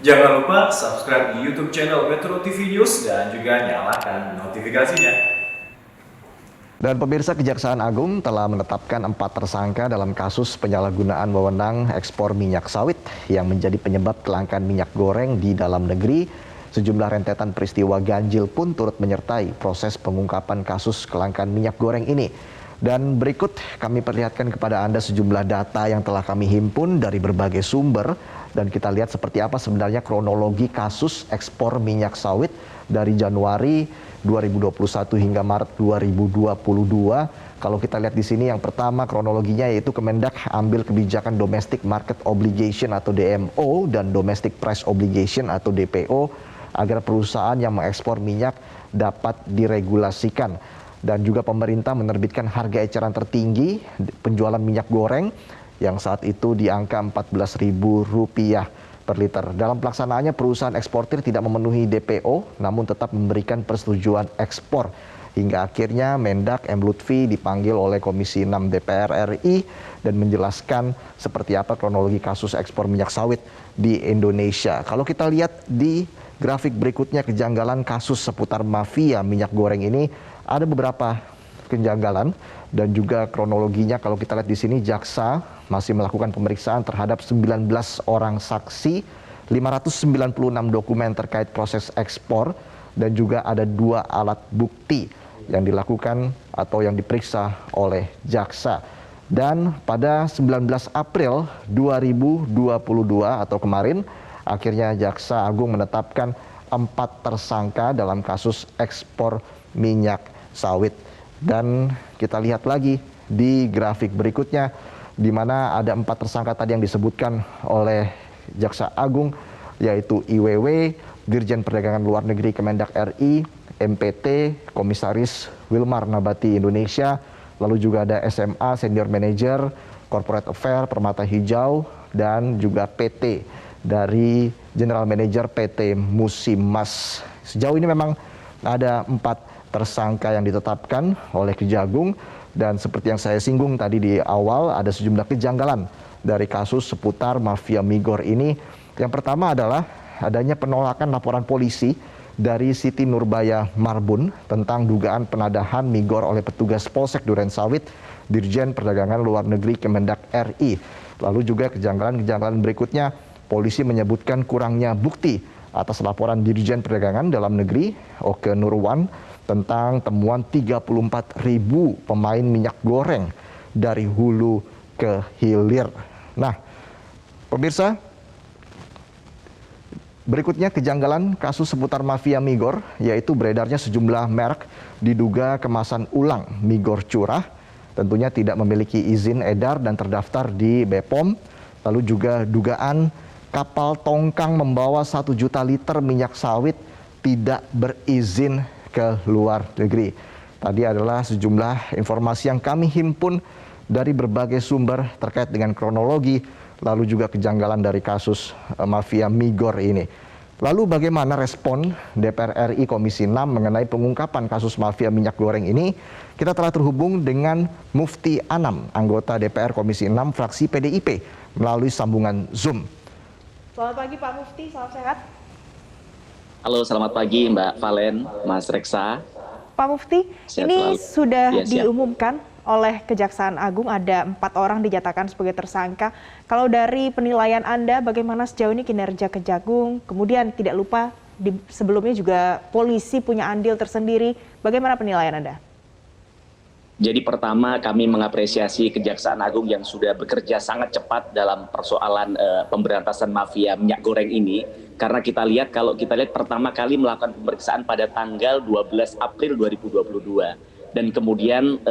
Jangan lupa subscribe di YouTube channel Metro TV News dan juga nyalakan notifikasinya. Dan pemirsa, Kejaksaan Agung telah menetapkan 4 tersangka dalam kasus penyalahgunaan wewenang ekspor minyak sawit yang menjadi penyebab kelangkaan minyak goreng di dalam negeri. Sejumlah rentetan peristiwa ganjil pun turut menyertai proses pengungkapan kasus kelangkaan minyak goreng ini. Dan berikut kami perlihatkan kepada Anda sejumlah data yang telah kami himpun dari berbagai sumber. Dan kita lihat seperti apa sebenarnya kronologi kasus ekspor minyak sawit dari Januari 2021 hingga Maret 2022. Kalau kita lihat di sini yang pertama kronologinya yaitu Kemendak ambil kebijakan Domestic Market Obligation atau DMO dan Domestic Price Obligation atau DPO agar perusahaan yang mengekspor minyak dapat diregulasikan. Dan juga pemerintah menerbitkan harga eceran tertinggi penjualan minyak goreng yang saat itu di angka Rp14.000 per liter. Dalam pelaksanaannya perusahaan eksportir tidak memenuhi DPO namun tetap memberikan persetujuan ekspor. Hingga akhirnya Mendak M. Lutfi dipanggil oleh Komisi 6 DPR RI dan menjelaskan seperti apa kronologi kasus ekspor minyak sawit di Indonesia. Kalau kita lihat di grafik berikutnya kejanggalan kasus seputar mafia minyak goreng ini, ada beberapa kejanggalan dan juga kronologinya kalau kita lihat di sini jaksa masih melakukan pemeriksaan terhadap 19 orang saksi, 596 dokumen terkait proses ekspor dan juga ada 2 alat bukti yang dilakukan atau yang diperiksa oleh jaksa. Dan pada 19 April 2022 atau kemarin akhirnya Jaksa Agung menetapkan 4 tersangka dalam kasus ekspor minyak sawit. Dan kita lihat lagi di grafik berikutnya di mana ada 4 tersangka tadi yang disebutkan oleh Jaksa Agung yaitu IWW, Dirjen Perdagangan Luar Negeri Kemendak RI, MPT, Komisaris Wilmar Nabati Indonesia, lalu juga ada SMA Senior Manager Corporate Affair Permata Hijau dan juga PT dari General Manager PT Musimas. Sejauh ini memang ada 4 tersangka yang ditetapkan oleh Kejagung dan seperti yang saya singgung tadi di awal ada sejumlah kejanggalan dari kasus seputar mafia migor ini. Yang pertama adalah adanya penolakan laporan polisi dari Siti Nurbaya Marbun tentang dugaan penadahan migor oleh petugas Polsek Durensawit Dirjen Perdagangan Luar Negeri Kemendak RI. Lalu juga kejanggalan-kejanggalan berikutnya, polisi menyebutkan kurangnya bukti atas laporan Dirjen Perdagangan Dalam Negeri Oke Nurwan tentang temuan 34.000 pemain minyak goreng dari hulu ke hilir. Nah, pemirsa, berikutnya kejanggalan kasus seputar mafia migor, yaitu beredarnya sejumlah merek diduga kemasan ulang migor curah, tentunya tidak memiliki izin edar dan terdaftar di BPOM, lalu juga dugaan kapal tongkang membawa 1 juta liter minyak sawit tidak berizin ke luar negeri. Tadi adalah sejumlah informasi yang kami himpun dari berbagai sumber terkait dengan kronologi, lalu juga kejanggalan dari kasus mafia migor ini. Lalu bagaimana respon DPR RI Komisi 6 mengenai pengungkapan kasus mafia minyak goreng ini? Kita telah terhubung dengan Mufti Anam, anggota DPR Komisi 6 fraksi PDIP melalui sambungan Zoom. Selamat pagi Pak Mufti, salam sehat. Halo, selamat pagi Mbak Valen, Mas Reksa. Pak Mufti, Sehat ini selalu. sudah Ya, siap. diumumkan oleh Kejaksaan Agung ada 4 orang dinyatakan sebagai tersangka. Kalau dari penilaian Anda, bagaimana sejauh ini kinerja Kejagung? Kemudian tidak lupa sebelumnya juga polisi punya andil tersendiri. Bagaimana penilaian Anda? Jadi pertama kami mengapresiasi Kejaksaan Agung yang sudah bekerja sangat cepat dalam persoalan pemberantasan mafia minyak goreng ini. Karena kita lihat, kalau kita lihat pertama kali melakukan pemeriksaan pada tanggal 12 April 2022. Dan kemudian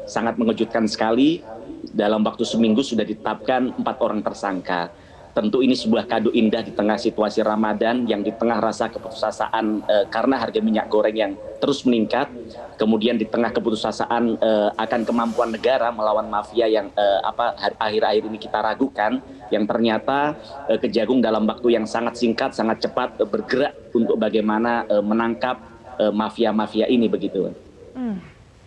sangat mengejutkan sekali, dalam waktu seminggu sudah ditetapkan 4 orang tersangka. Tentu ini sebuah kado indah di tengah situasi Ramadan, yang di tengah rasa keputusasaan karena harga minyak goreng yang terus meningkat, kemudian di tengah keputusasaan akan kemampuan negara melawan mafia yang akhir-akhir ini kita ragukan, yang ternyata Kejagung dalam waktu yang sangat singkat, sangat cepat bergerak untuk bagaimana menangkap mafia-mafia ini begitu.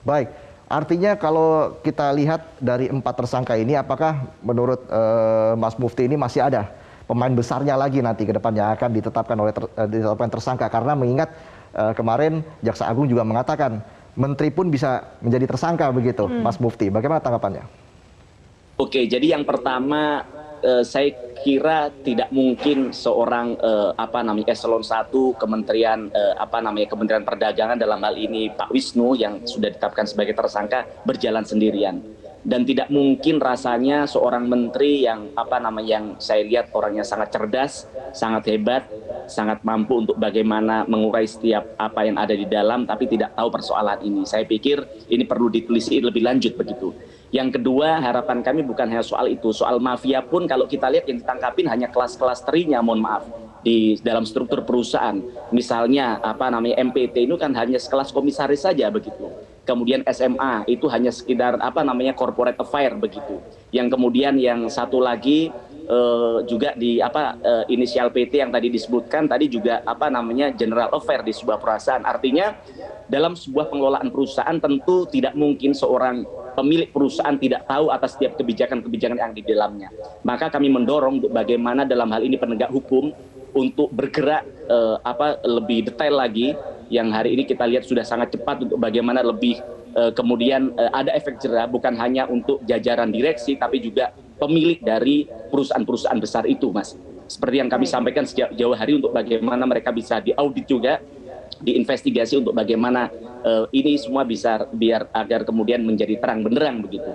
Baik, artinya kalau kita lihat dari 4 tersangka ini, apakah menurut Mas Mufti ini masih ada pemain besarnya lagi nanti ke depannya akan ditetapkan tersangka, karena mengingat kemarin Jaksa Agung juga mengatakan menteri pun bisa menjadi tersangka begitu. Mas Mufti, bagaimana tanggapannya? Oke, jadi yang pertama saya kira tidak mungkin seorang eselon 1 Kementerian Kementerian Perdagangan, dalam hal ini Pak Wisnu yang sudah ditetapkan sebagai tersangka, berjalan sendirian. Dan tidak mungkin rasanya seorang menteri yang yang saya lihat orangnya sangat cerdas, sangat hebat, sangat mampu untuk bagaimana mengurai setiap apa yang ada di dalam, tapi tidak tahu persoalan ini. Saya pikir ini perlu ditelisik lebih lanjut begitu. Yang kedua, harapan kami bukan hanya soal itu, soal mafia pun kalau kita lihat yang ditangkapin hanya kelas-kelas terinya, mohon maaf, di dalam struktur perusahaan. Misalnya MPT itu kan hanya sekelas komisaris saja begitu. Kemudian SMA itu hanya sekedar corporate affair begitu. Yang kemudian yang satu lagi juga di inisial PT yang tadi disebutkan tadi juga general affair di sebuah perusahaan. Artinya dalam sebuah pengelolaan perusahaan tentu tidak mungkin seorang pemilik perusahaan tidak tahu atas setiap kebijakan-kebijakan yang di dalamnya. Maka kami mendorong untuk bagaimana dalam hal ini penegak hukum untuk bergerak lebih detail lagi, yang hari ini kita lihat sudah sangat cepat, untuk bagaimana lebih kemudian ada efek jerah bukan hanya untuk jajaran direksi tapi juga pemilik dari perusahaan-perusahaan besar itu, Mas. Seperti yang kami sampaikan sejak jauh hari, untuk bagaimana mereka bisa diaudit juga, diinvestigasi untuk bagaimana ini semua bisa agar kemudian menjadi terang benderang begitu.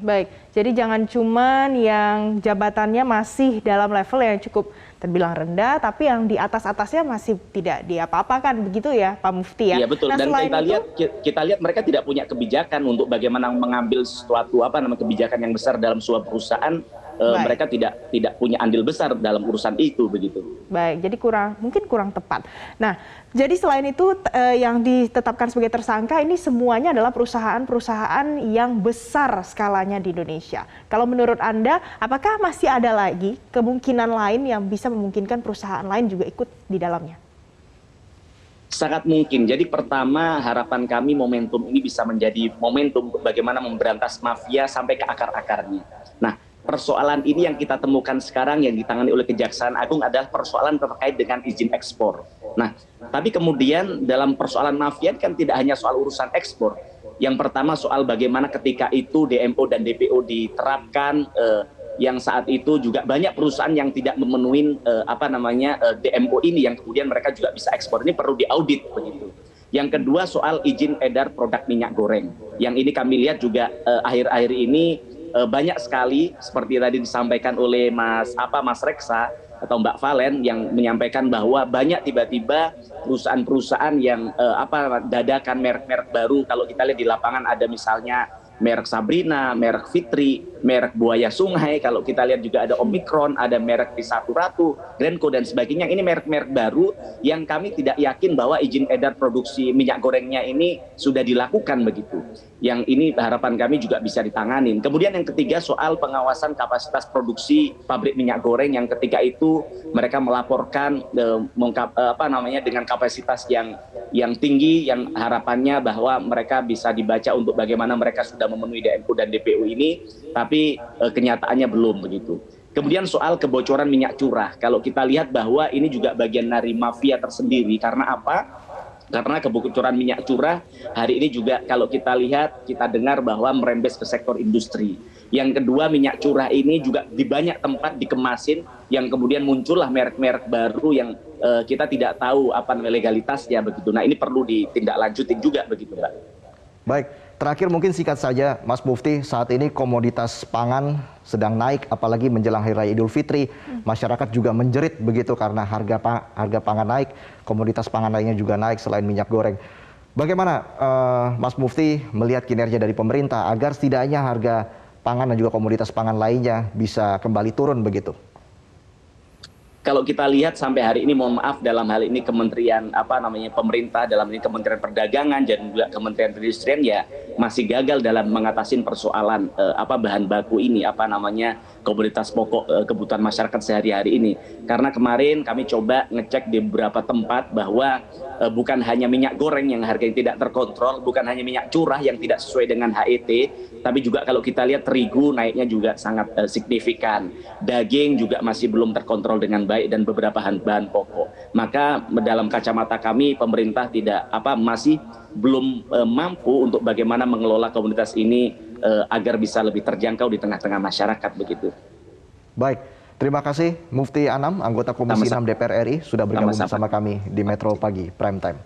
Baik, jadi jangan cuman yang jabatannya masih dalam level yang cukup terbilang rendah, tapi yang di atas-atasnya masih tidak diapa-apakan, begitu ya Pak Mufti ya? Iya betul, Nah, dan itu, kita lihat mereka tidak punya kebijakan untuk bagaimana mengambil sesuatu kebijakan yang besar dalam sebuah perusahaan. Mereka tidak punya andil besar dalam urusan itu begitu. Baik, jadi mungkin kurang tepat. Nah, jadi selain itu yang ditetapkan sebagai tersangka ini semuanya adalah perusahaan-perusahaan yang besar skalanya di Indonesia. Kalau menurut Anda, apakah masih ada lagi kemungkinan lain yang bisa memungkinkan perusahaan lain juga ikut di dalamnya? Sangat mungkin. Jadi pertama, harapan kami momentum ini bisa menjadi momentum bagaimana memberantas mafia sampai ke akar-akarnya. Nah, persoalan ini yang kita temukan sekarang yang ditangani oleh Kejaksaan Agung adalah persoalan terkait dengan izin ekspor. Nah, tapi kemudian dalam persoalan mafia kan tidak hanya soal urusan ekspor. Yang pertama soal bagaimana ketika itu DMO dan DPO diterapkan, yang saat itu juga banyak perusahaan yang tidak memenuhi DMO ini, yang kemudian mereka juga bisa ekspor. Ini perlu diaudit begitu. Yang kedua soal izin edar produk minyak goreng. Yang ini kami lihat juga akhir-akhir ini banyak sekali, seperti tadi disampaikan oleh Mas Reksa atau Mbak Valen, yang menyampaikan bahwa banyak tiba-tiba perusahaan-perusahaan yang dadakan merek-merek baru. Kalau kita lihat di lapangan ada misalnya merek Sabrina, merek Fitri, merek Buaya Sungai, kalau kita lihat juga ada Omikron, ada merek Satu Ratu, Grenco dan sebagainya. Ini merek-merek baru yang kami tidak yakin bahwa izin edar produksi minyak gorengnya ini sudah dilakukan begitu. Yang ini harapan kami juga bisa ditanganin. Kemudian yang ketiga soal pengawasan kapasitas produksi pabrik minyak goreng, yang ketika itu mereka melaporkan dengan kapasitas yang tinggi, yang harapannya bahwa mereka bisa dibaca untuk bagaimana mereka sudah memenuhi DMO dan DPO ini, tapi kenyataannya belum begitu. Kemudian soal kebocoran minyak curah, kalau kita lihat bahwa ini juga bagian dari mafia tersendiri. Karena apa? Karena kebocoran minyak curah hari ini juga kalau kita lihat, kita dengar bahwa merembes ke sektor industri. Yang kedua, minyak curah ini juga di banyak tempat dikemasin, yang kemudian muncullah merek-merek baru yang kita tidak tahu legalitasnya begitu. Nah, ini perlu ditindaklanjutin juga begitu, Mbak. Baik. Terakhir mungkin singkat saja, Mas Mufti, saat ini komoditas pangan sedang naik, apalagi menjelang Hari Raya Idul Fitri. Masyarakat juga menjerit begitu karena harga pangan naik, komoditas pangan lainnya juga naik selain minyak goreng. Bagaimana Mas Mufti melihat kinerja dari pemerintah agar setidaknya harga pangan dan juga komoditas pangan lainnya bisa kembali turun begitu? Kalau kita lihat sampai hari ini, mohon maaf, dalam hal ini kementerian pemerintah, dalam ini Kementerian Perdagangan dan juga Kementerian Perindustrian, ya masih gagal dalam mengatasi persoalan bahan baku ini, komoditas pokok kebutuhan masyarakat sehari-hari ini. Karena kemarin kami coba ngecek di beberapa tempat bahwa bukan hanya minyak goreng yang harganya tidak terkontrol, bukan hanya minyak curah yang tidak sesuai dengan HET, tapi juga kalau kita lihat terigu naiknya juga sangat signifikan. Daging juga masih belum terkontrol dengan baik dan beberapa bahan pokok. Maka dalam kacamata kami pemerintah masih belum mampu untuk bagaimana mengelola komunitas ini agar bisa lebih terjangkau di tengah-tengah masyarakat begitu. Baik, terima kasih Mufti Anam, anggota Komisi 6 DPR RI sudah bergabung bersama kami di Metro Pagi Prime Time.